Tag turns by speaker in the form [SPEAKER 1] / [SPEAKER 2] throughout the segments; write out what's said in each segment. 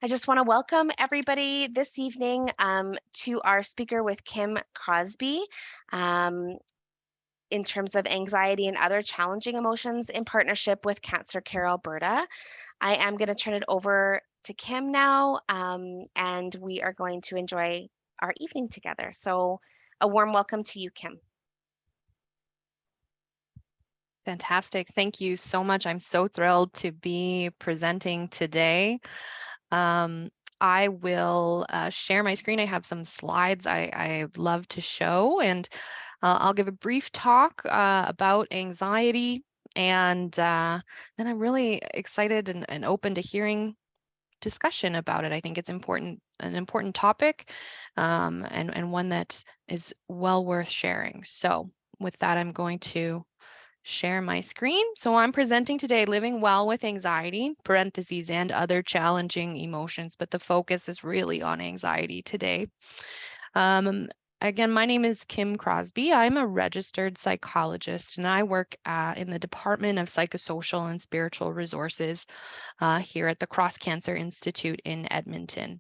[SPEAKER 1] I just want to welcome everybody this evening to our speaker with Kim Crosby um, in terms of anxiety and other challenging emotions in partnership with Cancer Care Alberta. I am going to turn it over to Kim now, and we are going to enjoy our evening together. So, a warm welcome to you, Kim.
[SPEAKER 2] Fantastic. Thank you so much. I'm so thrilled to be presenting today. Um, I will share my screen. I have some slides I love to show, and I'll give a brief talk about anxiety. And then I'm really excited and open to hearing discussion about it. I think it's an important topic, and one that is well worth sharing. So with that, I'm going to share my screen. So I'm presenting today living well with anxiety, parentheses, and other challenging emotions, but the focus is really on anxiety today. Um, Again, my name is Kim Crosby. I'm a registered psychologist and I work in the Department of Psychosocial and Spiritual Resources here at the Cross Cancer Institute in Edmonton.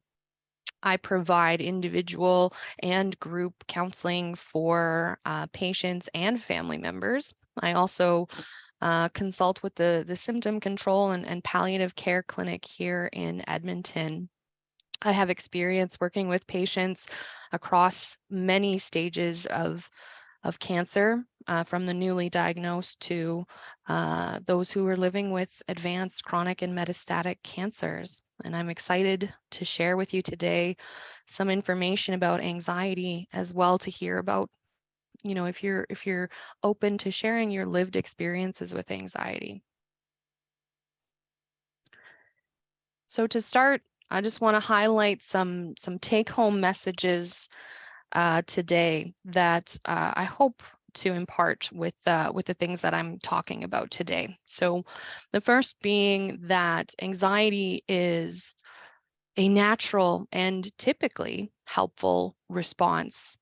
[SPEAKER 2] I provide individual and group counseling for patients and family members. I also consult with the symptom control and palliative care clinic here in Edmonton. I have experience working with patients across many stages of cancer, from the newly diagnosed to those who are living with advanced chronic and metastatic cancers. And I'm excited to share with you today some information about anxiety as well, to hear about, if you're open to sharing your lived experiences with anxiety. So to start, I just want to highlight some take-home messages today that I hope to impart with the things that I'm talking about today. So the first being that anxiety is a natural and typically helpful response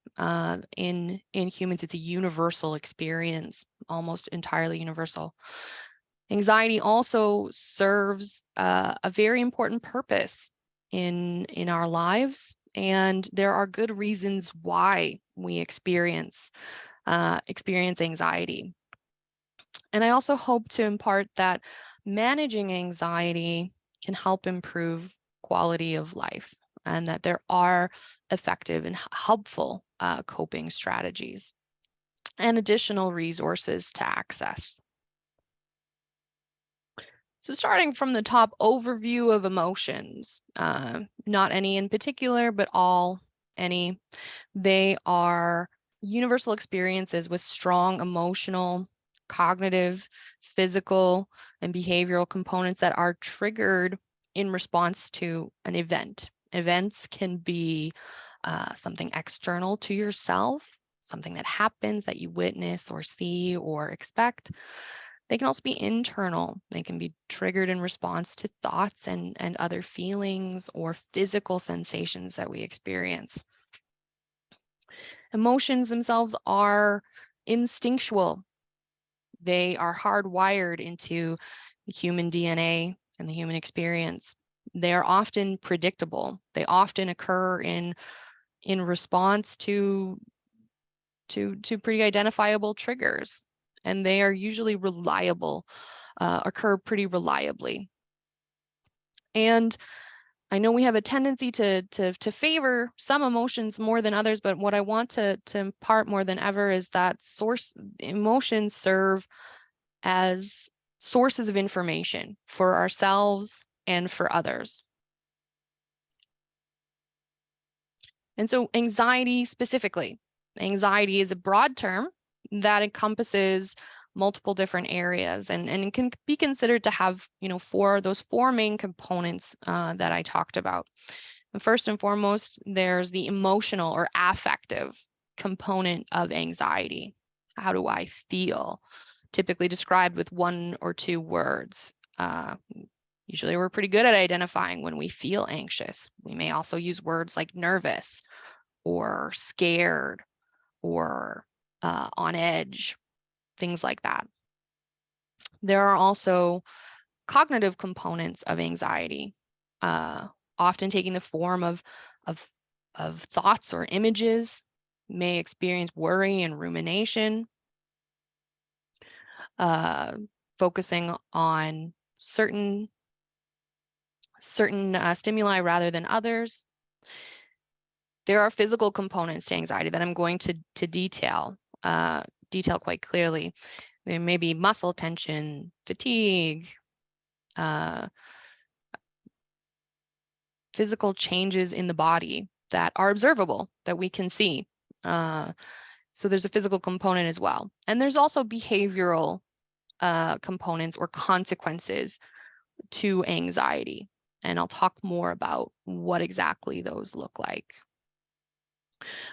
[SPEAKER 2] in humans. It's a universal experience, almost entirely universal. Anxiety also serves a very important purpose in our lives, and there are good reasons why we experience anxiety. And I also hope to impart that managing anxiety can help improve quality of life, and that there are effective and helpful coping strategies and additional resources to access. So starting from the top, overview of emotions, not any in particular, but any. They are universal experiences with strong emotional, cognitive, physical, and behavioral components that are triggered in response to an event. Events can be something external to yourself, something that happens that you witness or see or expect. They can also be internal. They can be triggered in response to thoughts and other feelings or physical sensations that we experience. Emotions themselves are instinctual. They are hardwired into the human DNA and the human experience. They are often predictable. They often occur in response to pretty identifiable triggers, and they are usually reliable, occur pretty reliably. And I know we have a tendency to favor some emotions more than others, but what I want to impart more than ever is that emotions serve as sources of information for ourselves and for others. And so anxiety specifically, anxiety is a broad term that encompasses multiple different areas, and it can be considered to have, those four main components that I talked about. First and foremost, there's the emotional or affective component of anxiety. How do I feel? Typically described with one or two words. Usually we're pretty good at identifying when we feel anxious. We may also use words like nervous or scared or on edge, things like that. There are also cognitive components of anxiety. often taking the form of, of thoughts or images, may experience worry and rumination, uh, focusing on certain stimuli rather than others. There are physical components to anxiety that I'm going to detail quite clearly. There may be muscle tension, fatigue, uh, physical changes in the body that are observable, that we can see. So there's a physical component as well. And there's also behavioral components or consequences to anxiety. And I'll talk more about what exactly those look like.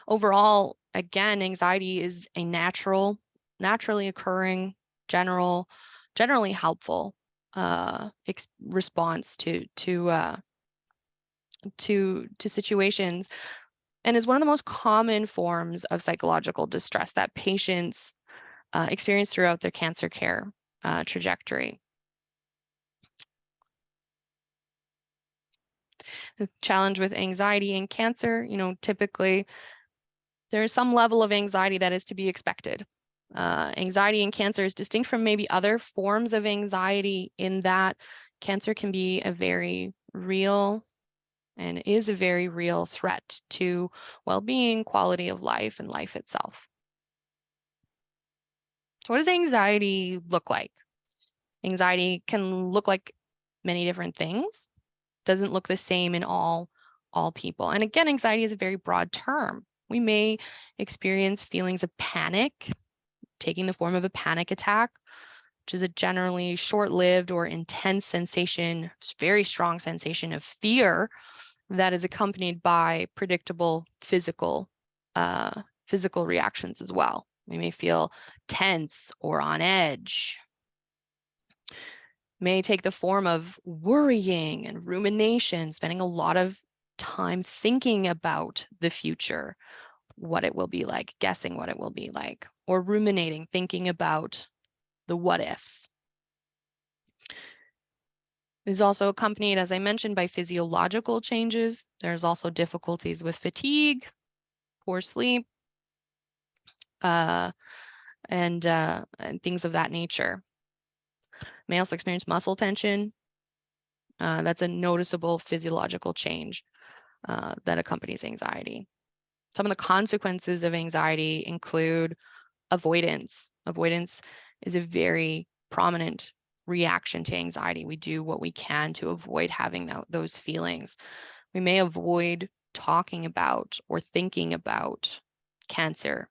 [SPEAKER 2] Overall, again, anxiety is a naturally occurring, generally helpful response to situations, and is one of the most common forms of psychological distress that patients experience throughout their cancer care trajectory. The challenge with anxiety in cancer, typically there is some level of anxiety that is to be expected. Anxiety in cancer is distinct from maybe other forms of anxiety in that cancer can be a very real and is a very real threat to well-being, quality of life, and life itself. So what does anxiety look like? Anxiety can look like many different things. Doesn't look the same in all people. And again, anxiety is a very broad term. We may experience feelings of panic, taking the form of a panic attack, which is a generally short-lived or intense sensation, very strong sensation of fear that is accompanied by predictable physical reactions as well. We may feel tense or on edge. May take the form of worrying and rumination, spending a lot of time thinking about the future, what it will be like, guessing what it will be like, or ruminating, thinking about the what ifs. It is also accompanied, as I mentioned, by physiological changes. There's also difficulties with fatigue, poor sleep, and things of that nature. May also experience muscle tension. That's a noticeable physiological change that accompanies anxiety. Some of the consequences of anxiety include avoidance. Avoidance is a very prominent reaction to anxiety. We do what we can to avoid having those feelings. We may avoid talking about or thinking about cancer,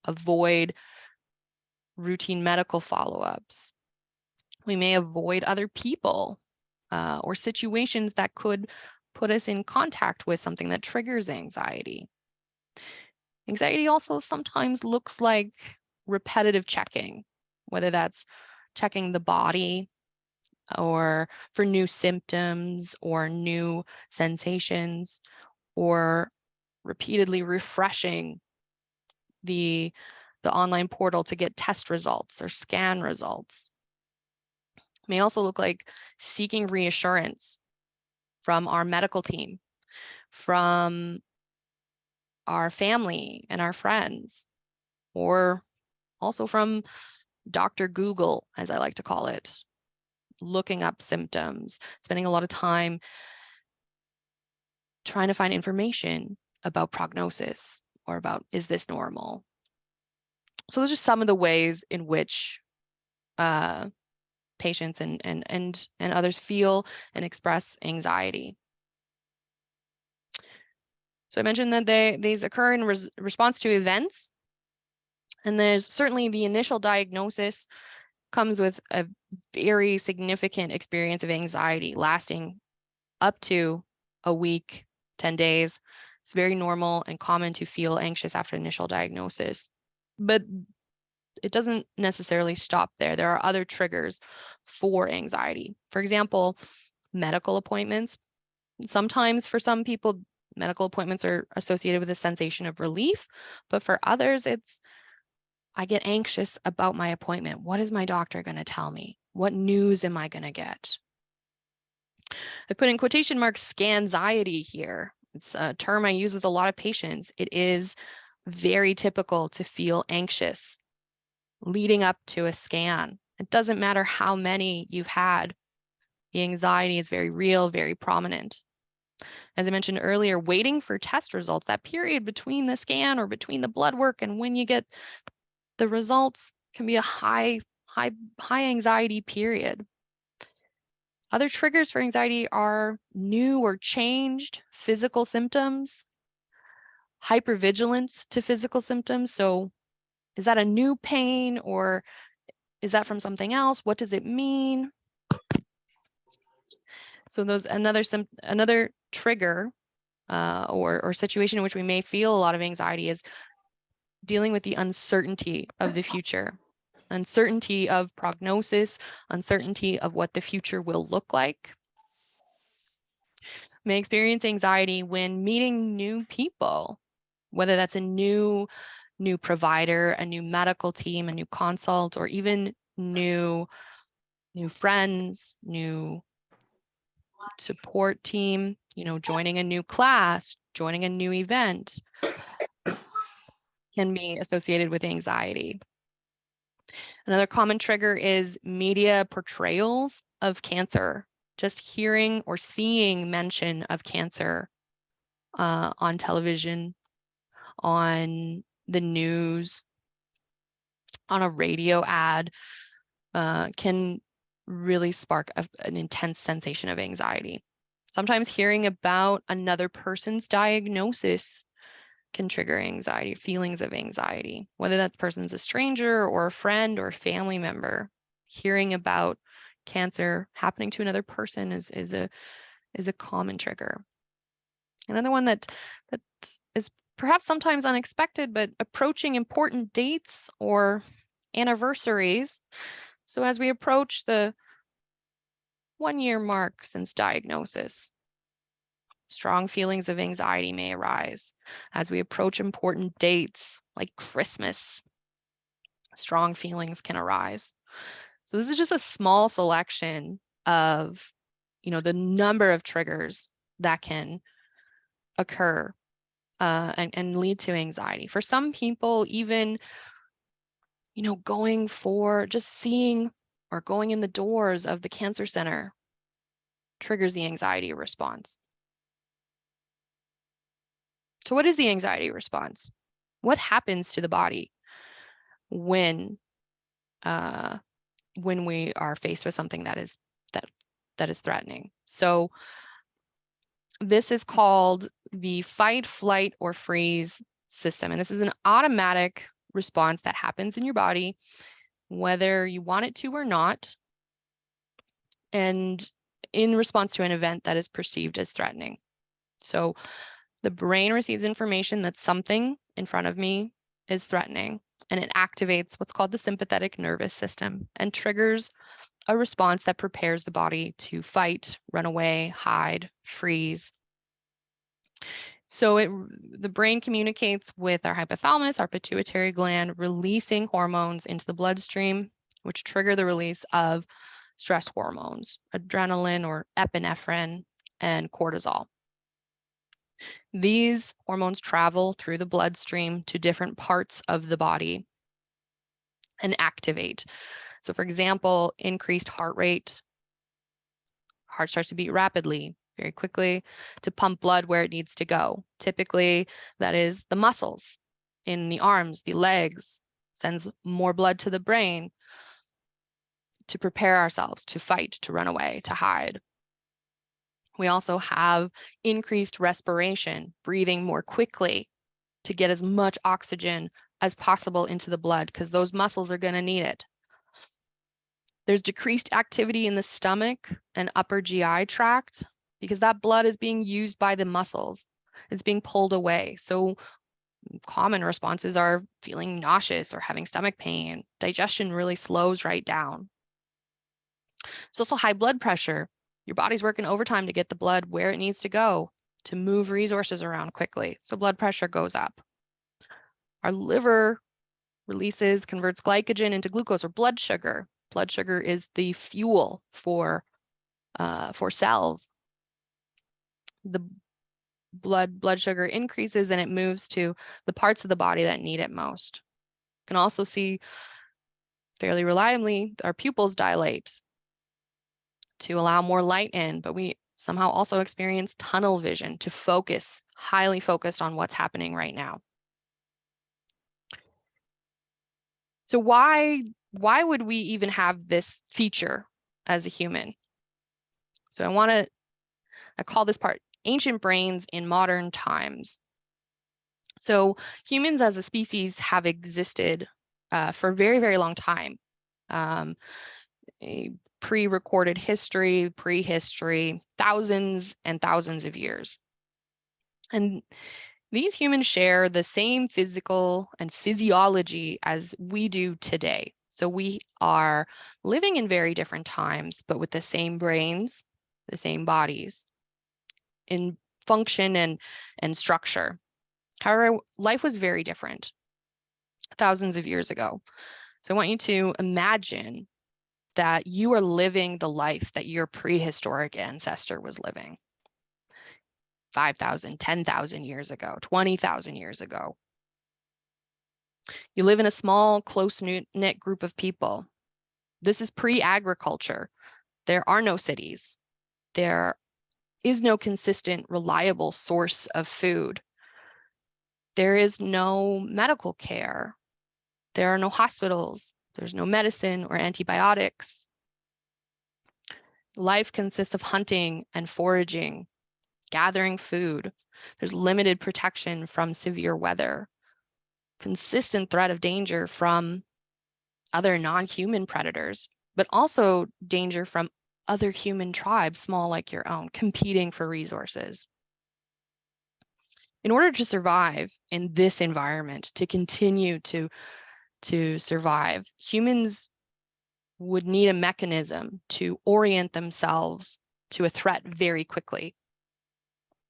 [SPEAKER 2] avoid routine medical follow-ups. We may avoid other people or situations that could put us in contact with something that triggers anxiety. Anxiety also sometimes looks like repetitive checking, whether that's checking the body or for new symptoms or new sensations, or repeatedly refreshing the online portal to get test results or scan results. It may also look like seeking reassurance from our medical team, from our family and our friends, or also from Dr. Google, as I like to call it, looking up symptoms, spending a lot of time trying to find information about prognosis or about, is this normal? So those are some of the ways in which patients and others feel and express anxiety. So I mentioned that these occur in response to events. And there's certainly the initial diagnosis comes with a very significant experience of anxiety lasting up to a week, 10 days. It's very normal and common to feel anxious after initial diagnosis. But it doesn't necessarily stop there. There are other triggers for anxiety. For example, medical appointments. Sometimes for some people, medical appointments are associated with a sensation of relief, but for others, I get anxious about my appointment. What is my doctor going to tell me? What news am I going to get? I put in quotation marks scanxiety here. It's a term I use with a lot of patients. It is very typical to feel anxious leading up to a scan. It doesn't matter how many you've had. The anxiety is very real, very prominent. As I mentioned earlier, waiting for test results, that period between the scan or between the blood work and when you get the results can be a high anxiety period. Other triggers for anxiety are new or changed physical symptoms, hypervigilance to physical symptoms. So is that a new pain or is that from something else? What does it mean? So those another trigger or situation in which we may feel a lot of anxiety is dealing with the uncertainty of the future, uncertainty of prognosis, uncertainty of what the future will look like. May experience anxiety when meeting new people, whether that's a new provider, a new medical team, a new consult, or even new friends, new support team, joining a new class, joining a new event can be associated with anxiety. Another common trigger is media portrayals of cancer. Just hearing or seeing mention of cancer on television, on the news, on a radio ad can really spark an intense sensation of anxiety. Sometimes hearing about another person's diagnosis can trigger anxiety, feelings of anxiety, whether that person's a stranger or a friend or a family member. Hearing about cancer happening to another person is a common trigger. Another one that is perhaps sometimes unexpected, but approaching important dates or anniversaries. So as we approach the 1-year mark since diagnosis, strong feelings of anxiety may arise. As we approach important dates like Christmas, strong feelings can arise. So this is just a small selection of, the number of triggers that can occur and lead to anxiety. For some people, even, going for just seeing or going in the doors of the cancer center triggers the anxiety response. So what is the anxiety response? What happens to the body when we are faced with something that is threatening? So this is called the fight, flight, or freeze system. And this is an automatic response that happens in your body, whether you want it to or not, and in response to an event that is perceived as threatening. So the brain receives information that something in front of me is threatening, and it activates what's called the sympathetic nervous system and triggers a response that prepares the body to fight, run away, hide, freeze. So the brain communicates with our hypothalamus, our pituitary gland, releasing hormones into the bloodstream, which trigger the release of stress hormones, adrenaline or epinephrine, and cortisol. These hormones travel through the bloodstream to different parts of the body and activate. So for example, increased heart rate, heart starts to beat rapidly, very quickly, to pump blood where it needs to go. Typically, that is the muscles in the arms, the legs, sends more blood to the brain to prepare ourselves to fight, to run away, to hide. We also have increased respiration, breathing more quickly to get as much oxygen as possible into the blood because those muscles are going to need it. There's decreased activity in the stomach and upper GI tract because that blood is being used by the muscles. It's being pulled away. So common responses are feeling nauseous or having stomach pain. Digestion really slows right down. There's also high blood pressure. Your body's working overtime to get the blood where it needs to go to move resources around quickly. So blood pressure goes up. Our liver converts glycogen into glucose or blood sugar. Blood sugar is the fuel for cells. the blood sugar increases and it moves to the parts of the body that need it most. You can also see fairly reliably our pupils dilate to allow more light in, but we somehow also experience tunnel vision to focus, highly focused on what's happening right now. So why would we even have this feature as a human? So I call this part ancient brains in modern times. So humans as a species have existed for a very, very long time. A pre-recorded history, prehistory, thousands and thousands of years. And these humans share the same physical and physiology as we do today. So we are living in very different times, but with the same brains, the same bodies in function and structure. However, life was very different thousands of years ago. So I want you to imagine that you are living the life that your prehistoric ancestor was living 5,000, 10,000 years ago, 20,000 years ago. You live in a small, close-knit group of people. This is pre-agriculture. There are no cities. There is no consistent, reliable source of food. There is no medical care. There are no hospitals. There's no medicine or antibiotics. Life consists of hunting and foraging, gathering food. There's limited protection from severe weather, consistent threat of danger from other non-human predators, but also danger from other human tribes, small like your own, competing for resources. In order to survive in this environment, to continue to survive, humans would need a mechanism to orient themselves to a threat very quickly.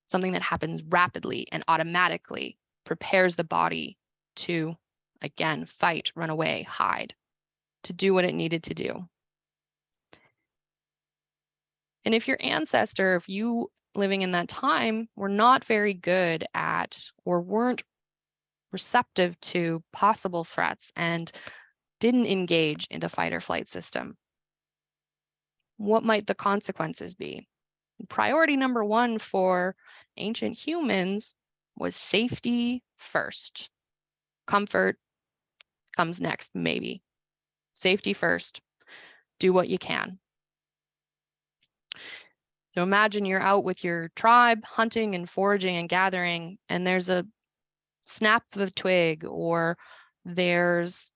[SPEAKER 2] Something that happens rapidly and automatically prepares the body to, again, fight, run away, hide, to do what it needed to do. And if your ancestor, if you living in that time were not very good at or weren't receptive to possible threats and didn't engage in the fight or flight system, what might the consequences be? Priority number one for ancient humans was safety first. Comfort comes next, maybe. Safety first. Do what you can. So imagine you're out with your tribe hunting and foraging and gathering, and there's a snap of a twig or there's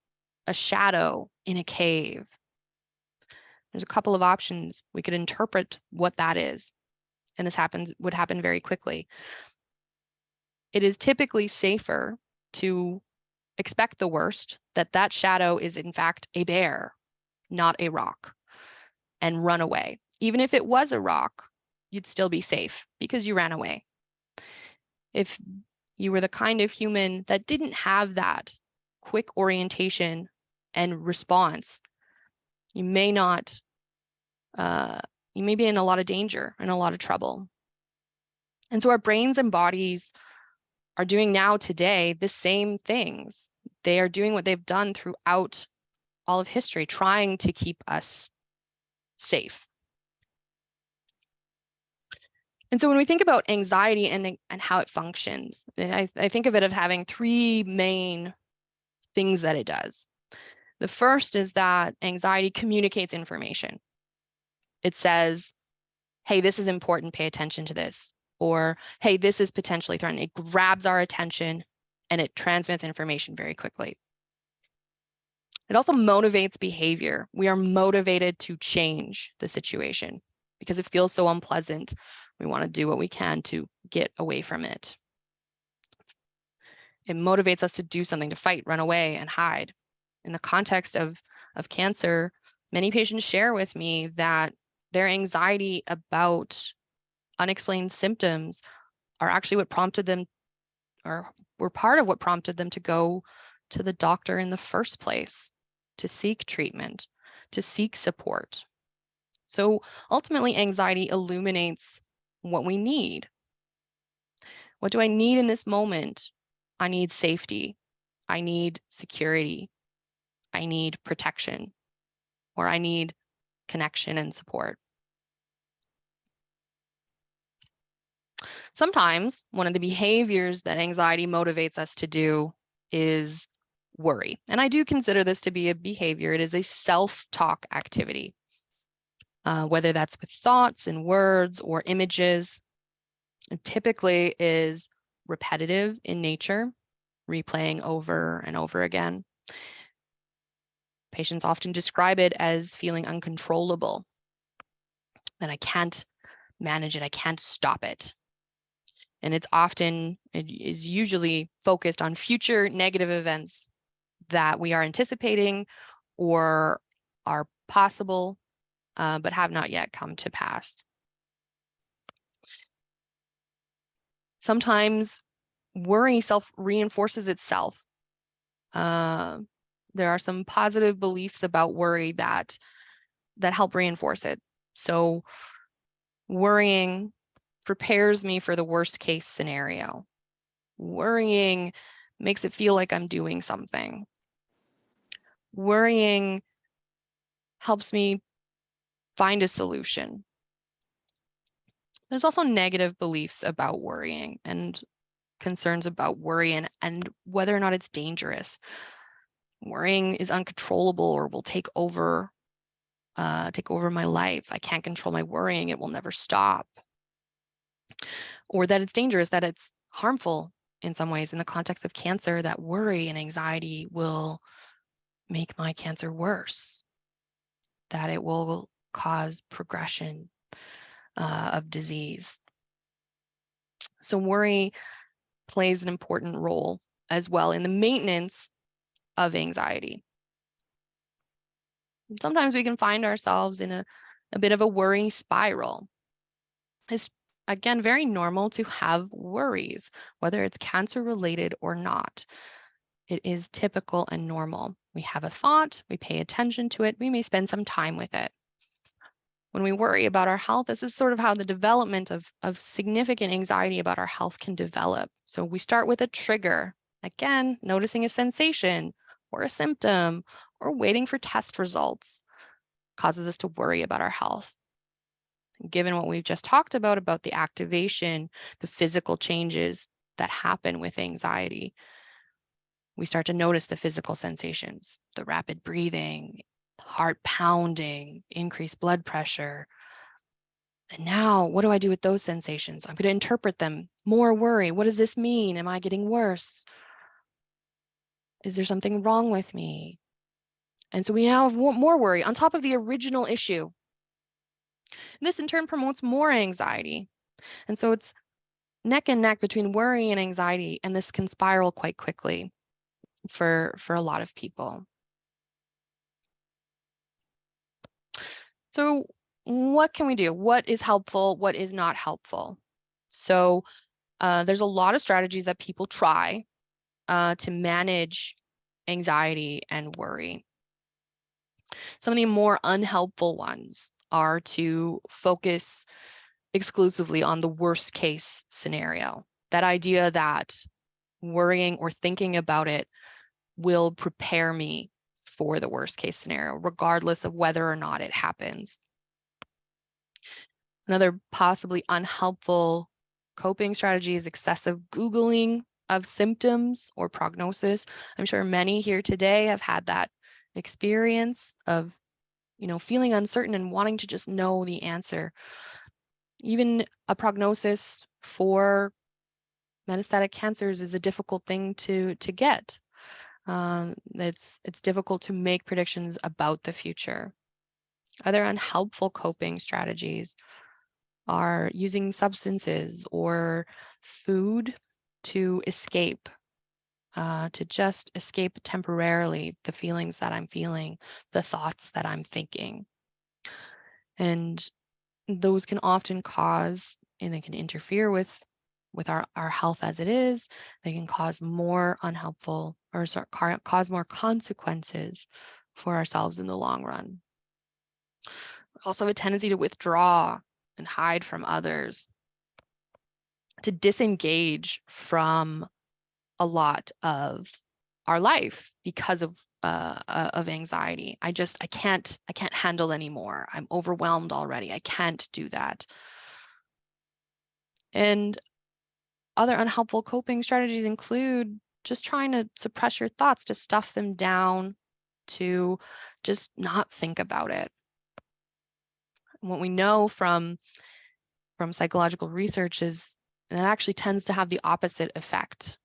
[SPEAKER 2] a shadow in a cave. There's a couple of options. We could interpret what that is, and this would happen very quickly. It is typically safer to expect the worst, that shadow is in fact a bear, not a rock, and run away. Even if it was a rock, you'd still be safe because you ran away. If you were the kind of human that didn't have that quick orientation and response, you may not, you may be in a lot of danger and a lot of trouble. And so our brains and bodies are doing now today the same things. They are doing what they've done throughout all of history, trying to keep us safe. And so when we think about anxiety and how it functions, I think of it of having three main things that it does. The first is that anxiety communicates information. It says, hey, this is important, pay attention to this. Or, hey, this is potentially threatening. It grabs our attention and it transmits information very quickly. It also motivates behavior. We are motivated to change the situation because it feels so unpleasant. We want to do what we can to get away from it. It motivates us to do something, to fight, run away, and hide. In the context of cancer, many patients share with me that their anxiety about unexplained symptoms are actually what prompted them, or were part of what prompted them to go to the doctor in the first place, to seek treatment, to seek support. So ultimately, anxiety illuminates what we need. What do I need in this moment? I need safety. I need security. I need protection, or I need connection and support. Sometimes one of the behaviors that anxiety motivates us to do is worry. And I do consider this to be a behavior. It is a self-talk activity, whether that's with thoughts and words or images. It typically is repetitive in nature, replaying over and over again. Patients often describe it as feeling uncontrollable, that I can't manage it, I can't stop it. And it is usually focused on future negative events that we are anticipating or are possible, but have not yet come to pass. Sometimes worry self-reinforces itself. There are some positive beliefs about worry that help reinforce it. So worrying prepares me for the worst case scenario. Worrying makes it feel like I'm doing something. Worrying helps me find a solution. There's also negative beliefs about worrying and concerns about worry and whether or not it's dangerous. Worrying is uncontrollable or will take over my life. I can't control my worrying. It will never stop. Or that it's dangerous, that it's harmful in some ways in the context of cancer, that worry and anxiety will make my cancer worse, that it will cause progression of disease. So worry plays an important role as well in the maintenance of anxiety. Sometimes we can find ourselves in a bit of a worry spiral. It's, again, very normal to have worries, whether it's cancer related or not. It is typical and normal. We have a thought, we pay attention to it, we may spend some time with it. When we worry about our health, this is sort of how the development of significant anxiety about our health can develop. So we start with a trigger, again, noticing a sensation or a symptom or waiting for test results causes us to worry about our health. Given what we've just talked about the activation, the physical changes that happen with anxiety, we start to notice the physical sensations, the rapid breathing, heart pounding, increased blood pressure. And now, what do I do with those sensations? I'm going to interpret them. More worry. What does this mean? Am I getting worse? Is there something wrong with me? And so we now have more worry on top of the original issue. This in turn promotes more anxiety. And so it's neck and neck between worry and anxiety, and this can spiral quite quickly for a lot of people. So what can we do? What is helpful? What is not helpful? So there's a lot of strategies that people try to manage anxiety and worry. Some of the more unhelpful ones are to focus exclusively on the worst case scenario. That idea that worrying or thinking about it will prepare me for the worst case scenario, regardless of whether or not it happens. Another possibly unhelpful coping strategy is excessive Googling of symptoms or prognosis. I'm sure many here today have had that experience of, feeling uncertain and wanting to just know the answer. Even a prognosis for metastatic cancers is a difficult thing to get. It's difficult to make predictions about the future. Other unhelpful coping strategies are using substances or food to escape, to just escape temporarily the feelings that I'm feeling, the thoughts that I'm thinking. And those can often cause, and they can interfere with our health as it is. They can cause more unhelpful or cause more consequences for ourselves in the long run. We also have a tendency to withdraw and hide from others. to disengage from a lot of our life because of anxiety. I can't handle anymore. I'm overwhelmed already. I can't do that. And other unhelpful coping strategies include just trying to suppress your thoughts, to stuff them down, to just not think about it. What we know from psychological research is that actually tends to have the opposite effect,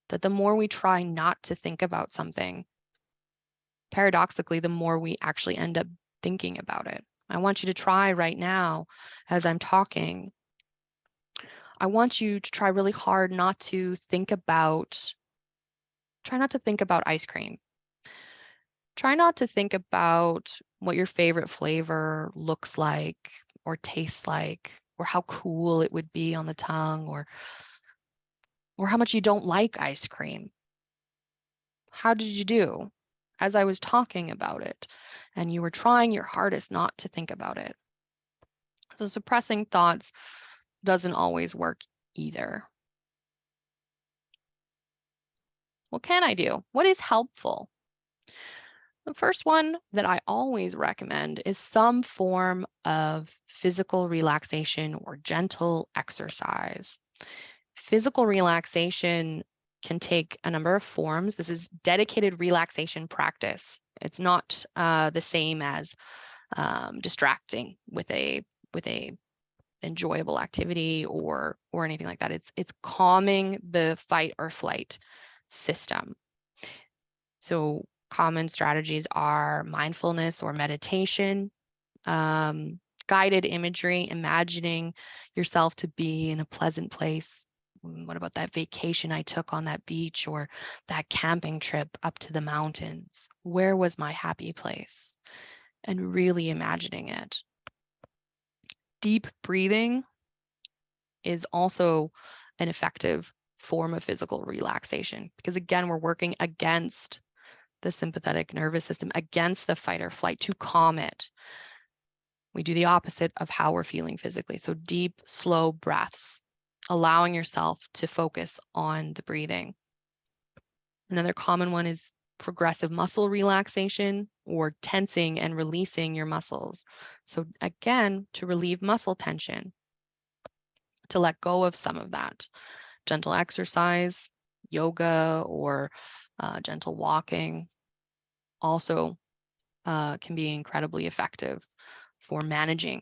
[SPEAKER 2] that the more we try not to think about something, paradoxically, the more we actually end up thinking about it. I want you to try right now as I'm talking. I want you to try really hard not to try not to think about ice cream. Try not to think about what your favorite flavor looks like or tastes like or how cool it would be on the tongue or how much you don't like ice cream. How did you do as I was talking about it and you were trying your hardest not to think about it? So suppressing thoughts doesn't always work either. What can I do? What is helpful? The first one that I always recommend is some form of physical relaxation or gentle exercise. Physical relaxation can take a number of forms. This is dedicated relaxation practice. It's not the same as distracting with a enjoyable activity or anything like that. It's calming the fight or flight system. So common strategies are mindfulness or meditation, guided imagery, imagining yourself to be in a pleasant place. What about that vacation I took on that beach or that camping trip up to the mountains? Where was my happy place? And really imagining it. Deep breathing is also an effective form of physical relaxation because, again, we're working against the sympathetic nervous system, against the fight or flight to calm it. We do the opposite of how we're feeling physically. So deep, slow breaths, allowing yourself to focus on the breathing. Another common one is progressive muscle relaxation or tensing and releasing your muscles. So again, to relieve muscle tension, to let go of some of that. Gentle exercise, yoga, or gentle walking also can be incredibly effective for managing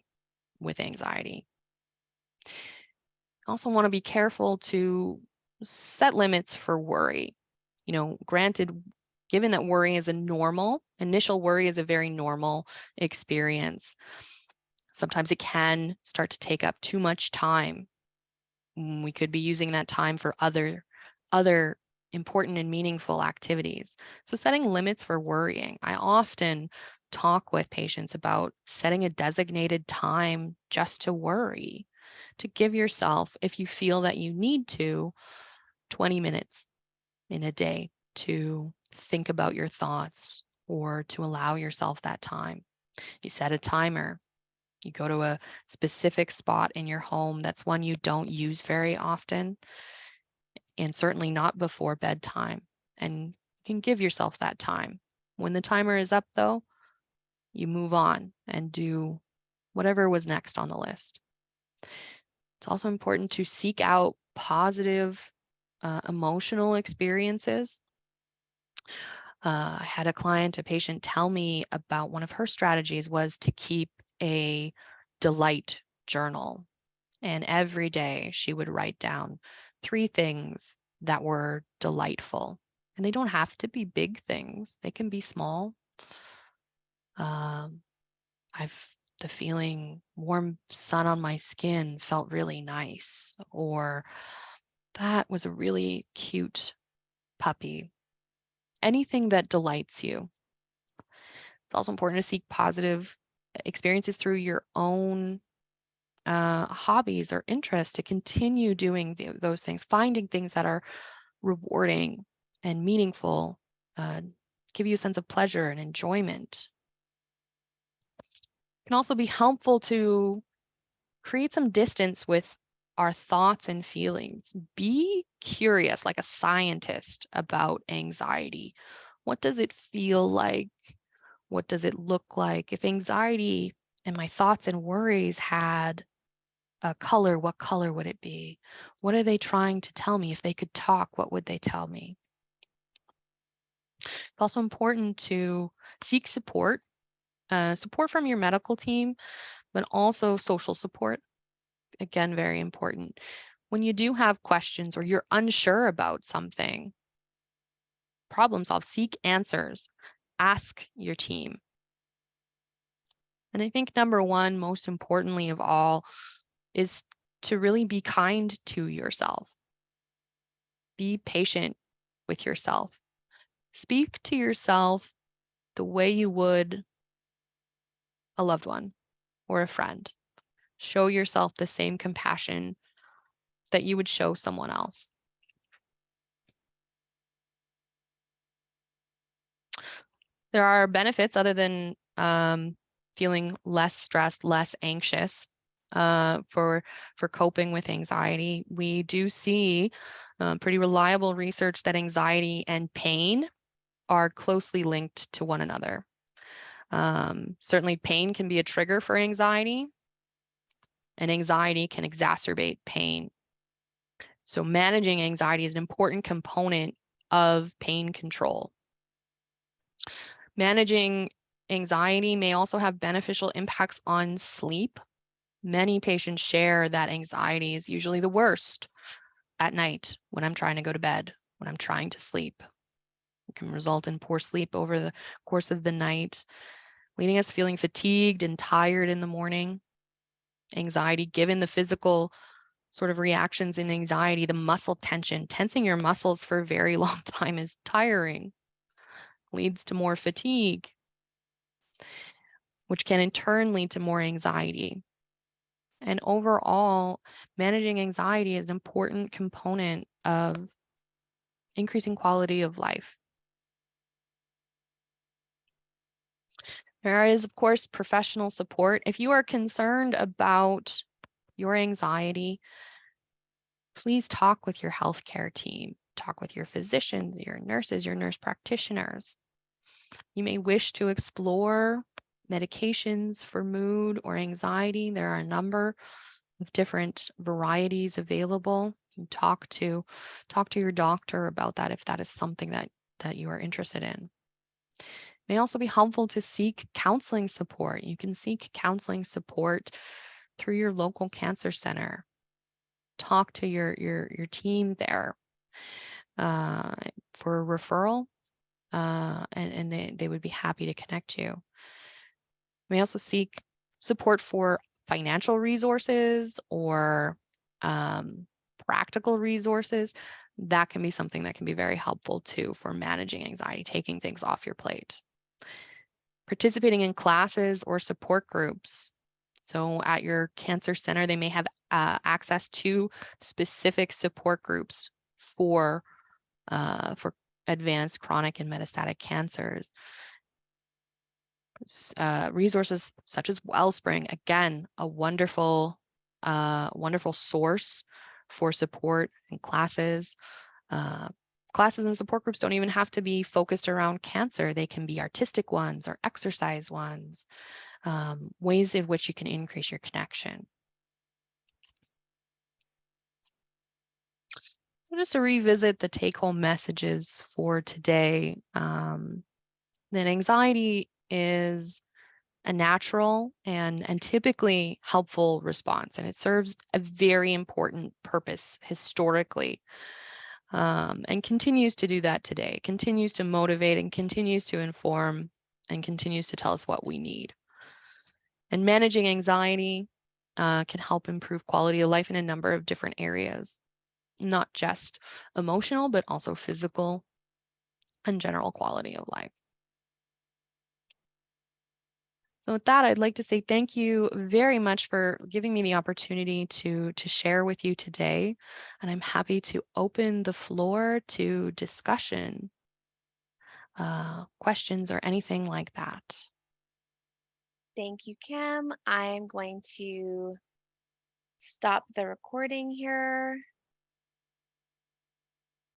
[SPEAKER 2] with anxiety. Also want to be careful to set limits for worry. Granted, given that worry is initial worry is a very normal experience. Sometimes it can start to take up too much time. We could be using that time for other important and meaningful activities. So setting limits for worrying. I often talk with patients about setting a designated time just to worry, to give yourself, if you feel that you need to, 20 minutes in a day to think about your thoughts or to allow yourself that time. You set a timer. You go to a specific spot in your home that's one you don't use very often, and certainly not before bedtime. And you can give yourself that time. When the timer is up, though, you move on and do whatever was next on the list. It's also important to seek out positive emotional experiences. I had a patient tell me about one of her strategies was to keep a delight journal. And every day she would write down 3 things that were delightful. And they don't have to be big things, they can be small. Um, I've the feeling warm sun on my skin felt really nice, or that was a really cute puppy. Anything that delights you. It's also important to seek positive experiences through your own hobbies or interests to continue doing those things, finding things that are rewarding and meaningful, uh, give you a sense of pleasure and enjoyment. It can also be helpful to create some distance with our thoughts and feelings. Be curious, like a scientist, about anxiety. What does it feel like? What does it look like? If anxiety and my thoughts and worries had a color, what color would it be? What are they trying to tell me? If they could talk, what would they tell me? It's also important to seek support, support from your medical team, but also social support. Again, very important. When you do have questions or you're unsure about something, problem solve, seek answers, ask your team. And I think number one, most importantly of all, is to really be kind to yourself. Be patient with yourself. Speak to yourself the way you would a loved one or a friend. Show yourself the same compassion that you would show someone else. There are benefits other than feeling less stressed, less anxious for coping with anxiety. We do see pretty reliable research that anxiety and pain are closely linked to one another. Certainly, pain can be a trigger for anxiety, and anxiety can exacerbate pain. So, managing anxiety is an important component of pain control. Managing anxiety may also have beneficial impacts on sleep. Many patients share that anxiety is usually the worst at night when I'm trying to go to bed, when I'm trying to sleep. It can result in poor sleep over the course of the night, leading us feeling fatigued and tired in the morning. Anxiety, given the physical sort of reactions in anxiety, the muscle tension, tensing your muscles for a very long time is tiring, leads to more fatigue, which can in turn lead to more anxiety. And overall, managing anxiety is an important component of increasing quality of life. There is, of course, professional support. If you are concerned about your anxiety, please talk with your healthcare team, talk with your physicians, your nurses, your nurse practitioners. You may wish to explore medications for mood or anxiety. There are a number of different varieties available. You talk to your doctor about that if that is something that you are interested in. It may also be helpful to seek counseling support. You can seek counseling support through your local cancer center. Talk to your team there uh, for a referral, and they would be happy to connect you. You may also seek support for financial resources or um, practical resources. That can be something that can be very helpful too for managing anxiety, taking things off your plate. Participating in classes or support groups. So at your cancer center, they may have access to specific support groups for advanced chronic and metastatic cancers. Resources such as Wellspring, again, a wonderful source for support and classes. Uh, Classes and support groups don't even have to be focused around cancer. They can be artistic ones or exercise ones, ways in which you can increase your connection. So just to revisit the take-home messages for today, that anxiety is a natural and typically helpful response, and it serves a very important purpose historically, and continues to do that today, continues to motivate and continues to inform and continues to tell us what we need. And managing anxiety can help improve quality of life in a number of different areas, not just emotional, but also physical and general quality of life. So with that, I'd like to say thank you very much for giving me the opportunity to share with you today. And I'm happy to open the floor to discussion, questions, or anything like that.
[SPEAKER 1] Thank you, Kim. I'm going to stop the recording here.